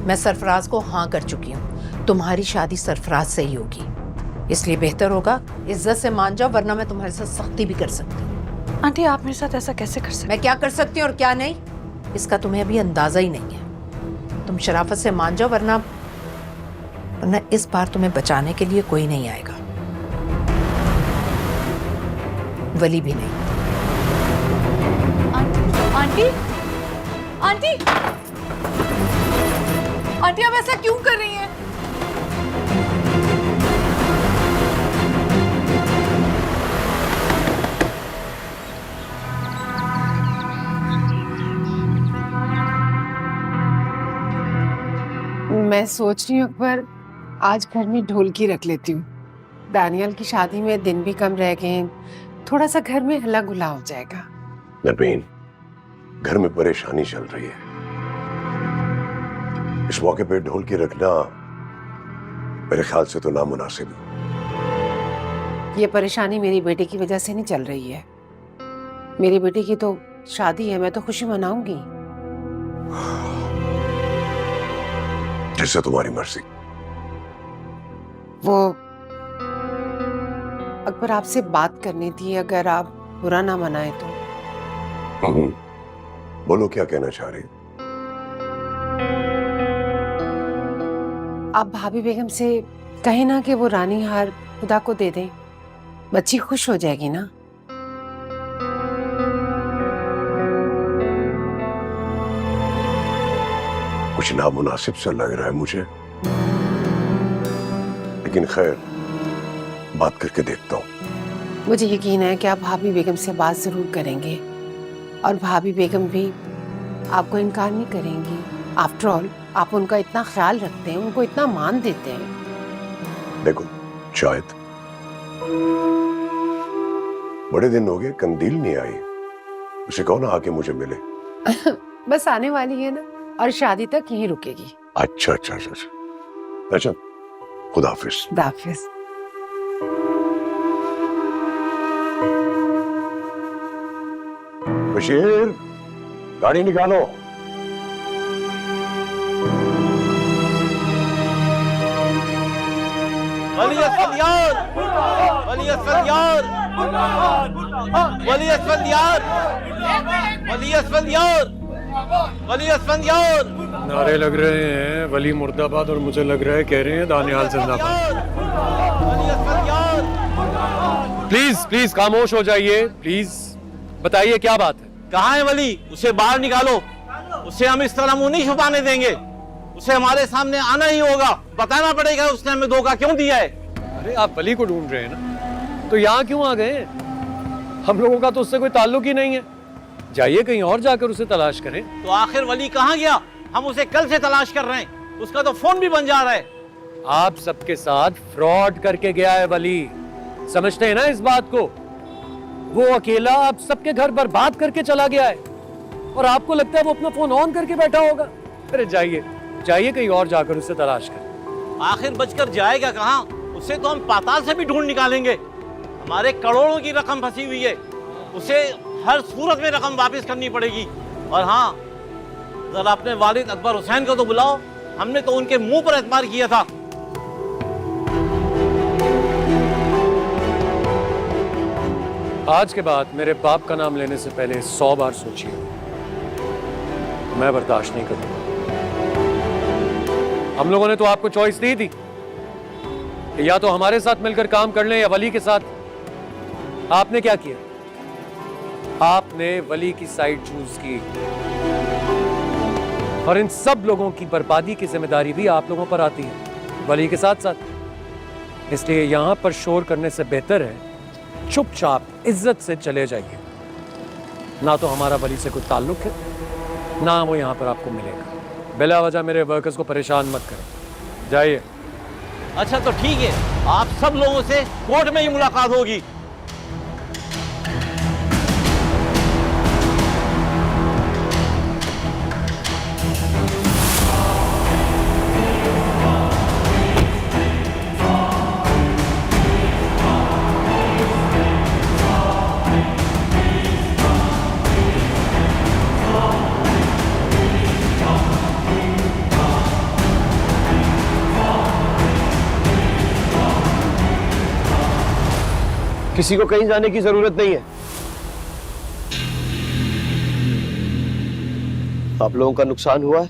मैं सरफराज को हाँ कर चुकी हूँ। तुम्हारी शादी सरफराज से ही होगी, इसलिए बेहतर होगा इज्जत से मान जाओ, वरना मैं तुम्हारे साथ सख्ती भी कर सकती हूँ। आंटी आप मेरे साथ ऐसा कैसे कर सकते? मैं क्या कर सकती हूँ और क्या नहीं, इसका तुम्हें अभी अंदाजा ही नहीं है। तुम शराफत से मान जाओ, वरना इस बार तुम्हें बचाने के लिए कोई नहीं आएगा, वली भी नहीं। आंटी आंटी आंटी आप ऐसा क्यों कर रही हैं? मैं सोच रही हूँ अकबर, आज घर में ढोलकी रख लेती हूँ। दानियल की शादी में दिन भी कम रह गए हैं, थोड़ा सा घर में हल्ला गुल्ला हो जाएगा। नरमीन, घर में परेशानी चल रही है, इस मौके पे ढोलकी रखना मेरे ख्याल से तो नामुनासिब है। ये परेशानी मेरी बेटे की वजह से नहीं चल रही है। मेरी बेटी की तो शादी है, मैं तो खुशी मनाऊंगी। जैसे तुम्हारी मर्जी। वो अकबर आपसे बात करनी थी, अगर आप बुरा ना मनाए तो। बोलो, क्या कहना चाह रही? आप भाभी बेगम से कहें ना कि वो रानी हार खुदा को दे दें, बच्ची खुश हो जाएगी ना। कुछ नामुनासिब सा लग रहा है मुझे, लेकिन खैर बात करके देखता हूँ। मुझे यकीन है कि आप भाभी बेगम से बात जरूर करेंगे और भाभी बेगम भी आपको इनकार नहीं करेंगी। आफ्टर ऑल आप उनका इतना ख्याल रखते हैं, उनको इतना मान देते हैं। देखो, शायद बड़े दिन हो गए कंदील नहीं आई, उसे कहो ना आके मुझे मिले। बस आने वाली है ना, और शादी तक यहीं रुकेगी। अच्छा अच्छा अच्छा अच्छा, अच्छा, खुदा हाफिज। खुदा हाफिज। बशीर, गाड़ी निकालो। वली अस्फंदियार, वली अस्फंदियार, वली अस्फंदियार, वली अस्फंदियार, वली अस्फंदियार। नारे लग रहे हैं वली मुर्दाबाद, और मुझे लग रहा है कह रहे हैं दानियाल जिंदाबाद। वली अस्फंदियार। प्लीज प्लीज खामोश हो जाइए, प्लीज बताइए क्या बात है। कहाँ है वली? उसे बाहर निकालो। उसे हम इस तरह मुंह नहीं छुपाने देंगे, उसे हमारे सामने आना ही होगा, बताना पड़ेगा उसने हमें धोखा क्यों दिया है। अरे आप वली को ढूंढ रहे हैं ना, तो यहाँ क्यों आ गए? हम लोगों का तो उससे कोई ताल्लुक ही नहीं है। जाइए कहीं और जाकर उसे तलाश करें। तो आखिर वली कहाँ गया? हम उसे कल से तलाश कर रहे हैं, उसका तो फोन भी बंद जा रहा है। आप सबके साथ फ्रॉड करके गया है वली, समझते हैं ना इस बात को? वो अकेला आप सबके घर बर्बाद करके चला गया है, और आपको लगता है वो अपना फोन ऑन करके बैठा होगा? अरे जाइए जाइए कहीं और जाकर उसे तलाश करें। आखिर बचकर जाएगा कहाँ? उसे तो हम पाताल से भी ढूंढ निकालेंगे। हमारे करोड़ों की रकम फंसी हुई है, उसे हर सूरत में रकम वापस करनी पड़ेगी। और हाँ, जरा अपने वालिद अकबर हुसैन को तो बुलाओ, हमने तो उनके मुंह पर एतबार किया था। आज के बाद मेरे बाप का नाम लेने से पहले 100 बार सोचिए, मैं बर्दाश्त नहीं करूंगा। हम लोगों ने तो आपको चॉइस दी थी कि या तो हमारे साथ मिलकर काम कर लें या वली के साथ। आपने क्या किया? आपने वली की साइड चूज की, और इन सब लोगों की बर्बादी की जिम्मेदारी भी आप लोगों पर आती है, वली के साथ साथ। इसलिए यहां पर शोर करने से बेहतर है चुपचाप इज्जत से चले जाइए। ना तो हमारा वली से कोई ताल्लुक है, ना वो यहां पर आपको मिलेगा। बिला वजह मेरे वर्कर्स को परेशान मत करें, जाइए। अच्छा तो ठीक है, आप सब लोगों से कोर्ट में ही मुलाकात होगी। किसी को कहीं जाने की जरूरत नहीं है। आप लोगों का नुकसान हुआ है,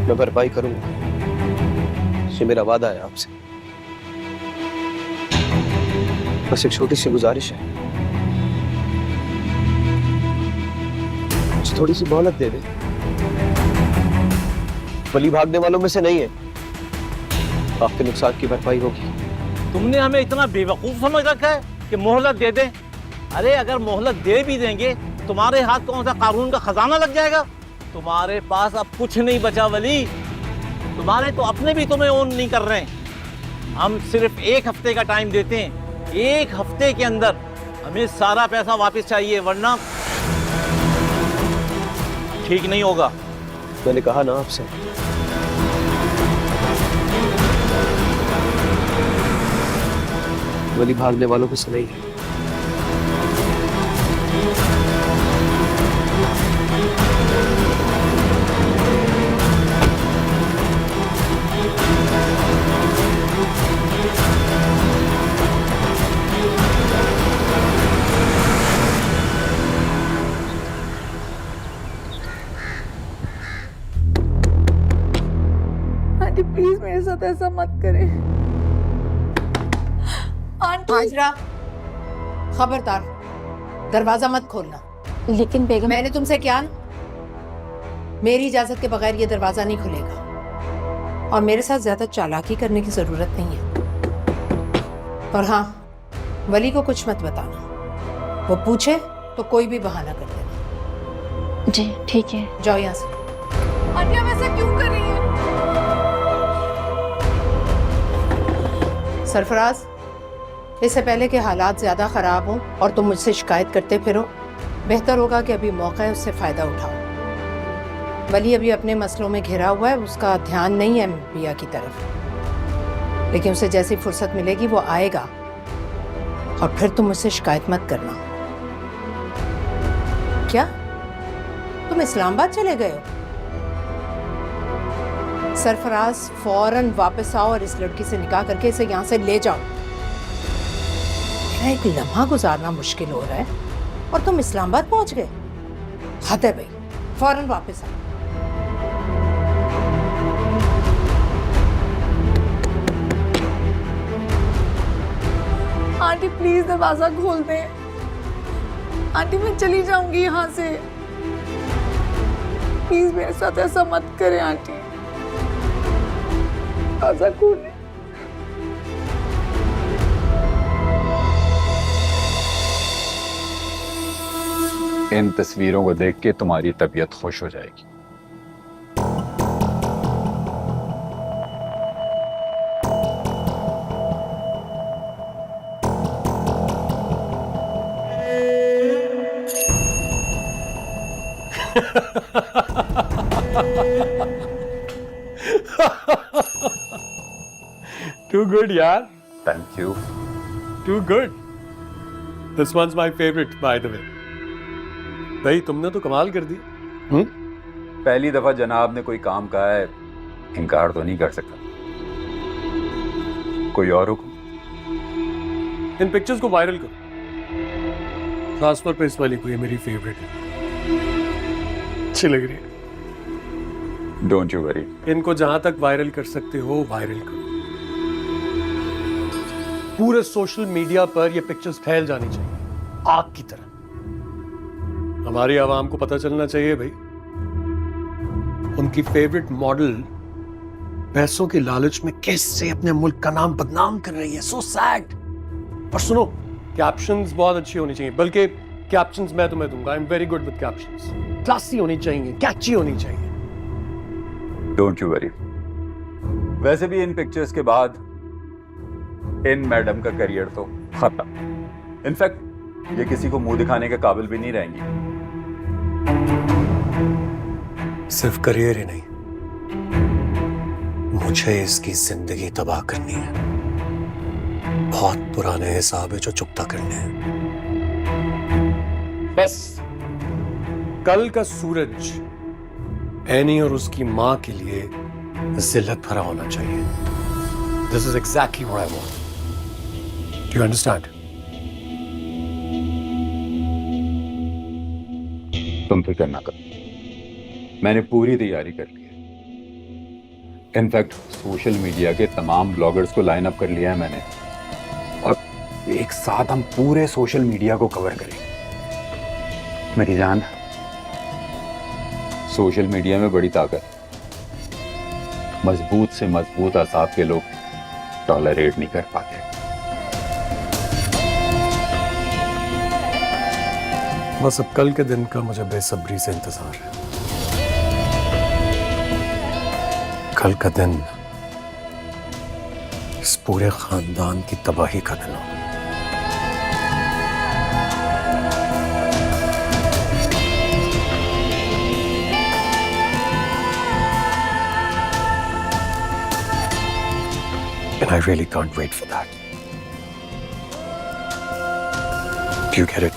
मैं भरपाई करूंगा। ये मेरा वादा है आपसे। बस एक छोटी सी गुजारिश है, थोड़ी सी मोहलत दे दे। वली भागने वालों में से नहीं है, आपके नुकसान की भरपाई होगी। तुमने हमें इतना बेवकूफ समझ रखा है कि मोहलत दे दें? अरे अगर मोहलत दे भी देंगे, तुम्हारे हाथ कौन सा कानून का खजाना लग जाएगा? तुम्हारे पास अब कुछ नहीं बचा वली। तुम्हारे तो अपने भी तुम्हें ओन नहीं कर रहे हैं। हम सिर्फ 1 हफ्ते का टाइम देते हैं। 1 हफ्ते के अंदर हमें सारा पैसा वापस चाहिए, वरना ठीक नहीं होगा। मैंने कहा ना आपसे, वली भागने वालों में से नहीं है। आंटी प्लीज मेरे साथ ऐसा मत करें। आंटी हाजरा, खबरदार, दरवाजा मत खोलना। लेकिन बेगम, मैंने तुमसे क्या ना, मेरी इजाजत के बगैर ये दरवाजा नहीं खुलेगा। और मेरे साथ ज्यादा चालाकी करने की जरूरत नहीं है। और हाँ, वली को कुछ मत बताना। वो पूछे तो कोई भी बहाना कर देना। जी ठीक है। जाओ यहाँ से। आंटी आप ऐसा क्यों कर रही हैं? सरफराज, इससे पहले कि हालात ज्यादा खराब हों और तुम मुझसे शिकायत करते फिरो, बेहतर होगा कि अभी मौका है, उससे फायदा उठाओ। वली अभी अपने मसलों में घिरा हुआ है, उसका ध्यान नहीं है मियां की तरफ। लेकिन उसे जैसी फुर्सत मिलेगी वो आएगा। और फिर तुम मुझसे शिकायत मत करना। क्या तुम इस्लामाबाद चले गए हो? सरफराज, फौरन वापस आओ और इस लड़की से निकाह करके इसे यहाँ से ले जाओ। मेरा एक लम्हा गुजारना मुश्किल हो रहा है और तुम इस्लामाबाद पहुंच गए। हद है भाई, फौरन वापस आओ। आंटी प्लीज दरवाजा खोल दें। आंटी मैं चली जाऊंगी यहाँ से। प्लीज मेरे साथ ऐसा मत करें आंटी। दरवाजा खोलें। इन तस्वीरों को देख के तुम्हारी तबीयत खुश हो जाएगी। Too good, यार. Thank you. Too good. This one's my favorite, by the way. भाई तुमने तो कमाल कर दी। पहली दफा जनाब ने कोई काम कहा है, इनकार तो नहीं कर सकता। कोई और हुक्म? इन पिक्चर्स को वायरल करो। खासतौर पे इस वाली को, ये मेरी फेवरेट है, अच्छी लग रही है। Don't you worry. इनको जहां तक वायरल कर सकते हो वायरल करो। पूरे सोशल मीडिया पर ये पिक्चर्स फैल जानी चाहिए, आग की तरह। हमारी आवाम को पता चलना चाहिए भाई, उनकी फेवरेट मॉडल पैसों के लालच में कैसे अपने मुल्क का नाम बदनाम कर रही है। So sad. और सुनो, कैप्शंस बहुत अच्छी होनी चाहिए, बल्कि कैप्शंस मैं तुम्हें दूंगा। I am very good with captions. Classy होनी चाहिए, कैची होनी चाहिए। Don't you worry. वैसे भी इन पिक्चर्स के बाद इन मैडम का करियर तो खत्म। इनफैक्ट ये किसी को मुंह दिखाने के काबिल भी नहीं रहेंगी। सिर्फ करियर ही नहीं, मुझे इसकी जिंदगी तबाह करनी है। बहुत पुराने हिसाब है जो चुकता करने हैं। बस कल का सूरज एनी और उसकी मां के लिए जिल्लत भरा होना चाहिए। This is exactly what I want. You understand? तुम फिक्र ना करो, मैंने पूरी तैयारी कर ली है। इनफैक्ट सोशल मीडिया के तमाम ब्लॉगर्स को लाइन अप कर लिया है मैंने, और एक साथ हम पूरे सोशल मीडिया को कवर करेंगे। मेरी जान, सोशल मीडिया में बड़ी ताकत, मजबूत से मजबूत असाब के लोग टॉलरेट नहीं कर पाते। बस अब कल के दिन का मुझे बेसब्री से इंतजार है। कल का दिन इस पूरे खानदान की तबाही का दिन होगा। And I really can't wait for that. Do you get it?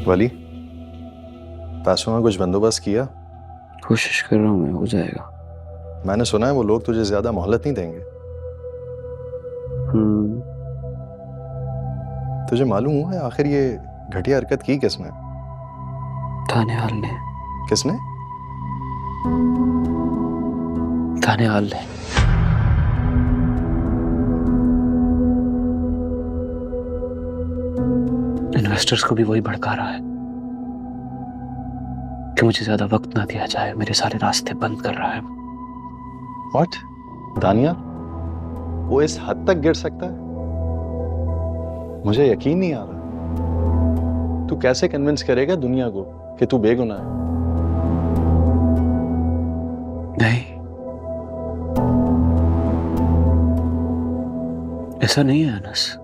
वली, पैसों का कुछ बंदोबस्त किया? कोशिश कर रहा हूँ मैं, हो जाएगा। मैंने सुना है वो लोग तुझे ज्यादा मोहलत नहीं देंगे। तुझे मालूम हुआ है आखिर ये घटिया हरकत की किसने? थानेवाल ने। किसने? थानेवाल ने। इन्वेस्टर्स को भी वही भड़का रहा है कि मुझे ज्यादा वक्त ना दिया जाए, मेरे सारे रास्ते बंद कर रहा है। What? दानिया, वो इस हद तक गिर सकता है? मुझे यकीन नहीं आ रहा। तू कैसे कन्विंस करेगा दुनिया को कि तू बेगुनाह है? नहीं, ऐसा नहीं है अनस।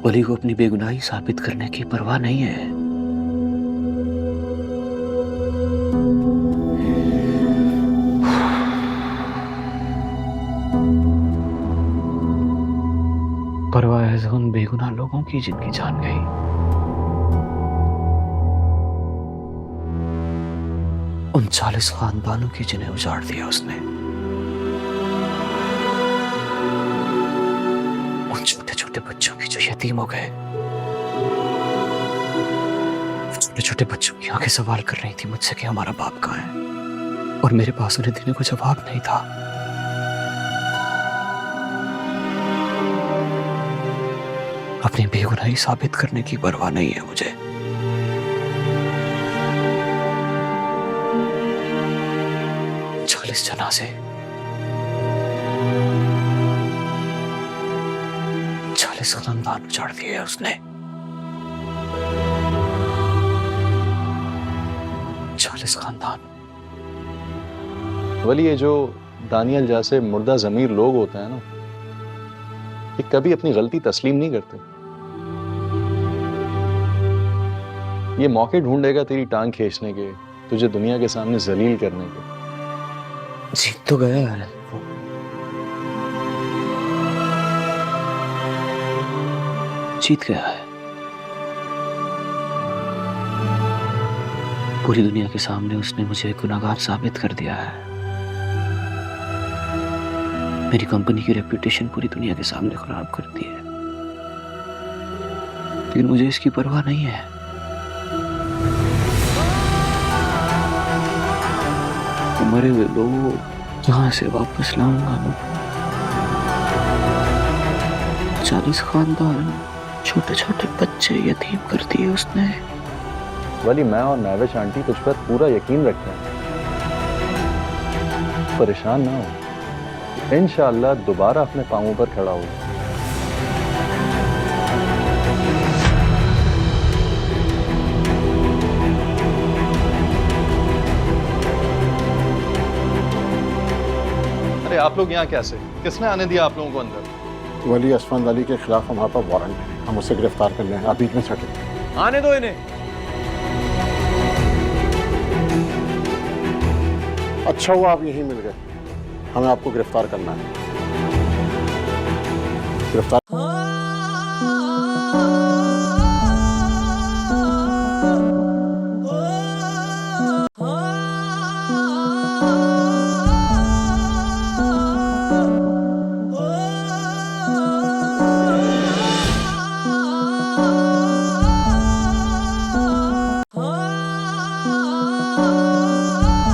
वली को अपनी बेगुनाही साबित करने की परवाह नहीं है। परवाह है उन बेगुनाह लोगों की जिनकी जान गई। उन 40 खानदानों की जिन्हें उजाड़ दिया उसने। उन छोटे छोटे बच्चों की जो यतीम हो गए। छोटे छोटे बच्चों की आंखें सवाल कर रही थी मुझसे कि हमारा बाप कहाँ है, और मेरे पास उन्हें देने को जवाब नहीं था। अपनी बेगुनाही साबित करने की परवाह नहीं है मुझे। चालीस जनाजे, 40 खानदान उजाड़ दिए उसने। 40 खानदान। वली, ये जो दानियल जैसे मुर्दा ज़मीर लोग होते हैं ना, ये कभी अपनी गलती तस्लीम नहीं करते। ये मौके ढूंढेगा तेरी टांग खींचने के, तुझे दुनिया के सामने जलील करने के। जीत तो गया है वो। जीत गया है। पूरी दुनिया के सामने उसने मुझे गुनहगार साबित कर दिया है। मेरी कंपनी की रेपुटेशन पूरी दुनिया के सामने खराब कर दी है, लेकिन मुझे इसकी परवाह नहीं है। मरे हुए लोग कहां से वापस लाऊंगा मैं? 40 खानदान, छोटे छोटे बच्चे यतीम कर दिए उसने। वली, मैं और नाविश आंटी तुझ पर पूरा यकीन रखते हैं। परेशान ना हो, इंशाअल्लाह दोबारा अपने पांवों पर खड़ा हो। अरे आप लोग यहाँ कैसे? किसने आने दिया आप लोगों को अंदर? वली असफान अली के खिलाफ हमारे पास वारंट है, हम उसे गिरफ्तार कर लें। आप बीच में सटे। आने दो इन्हें। अच्छा हुआ आप यहीं मिल गए, हमें आपको गिरफ्तार करना है। गिरफ्तार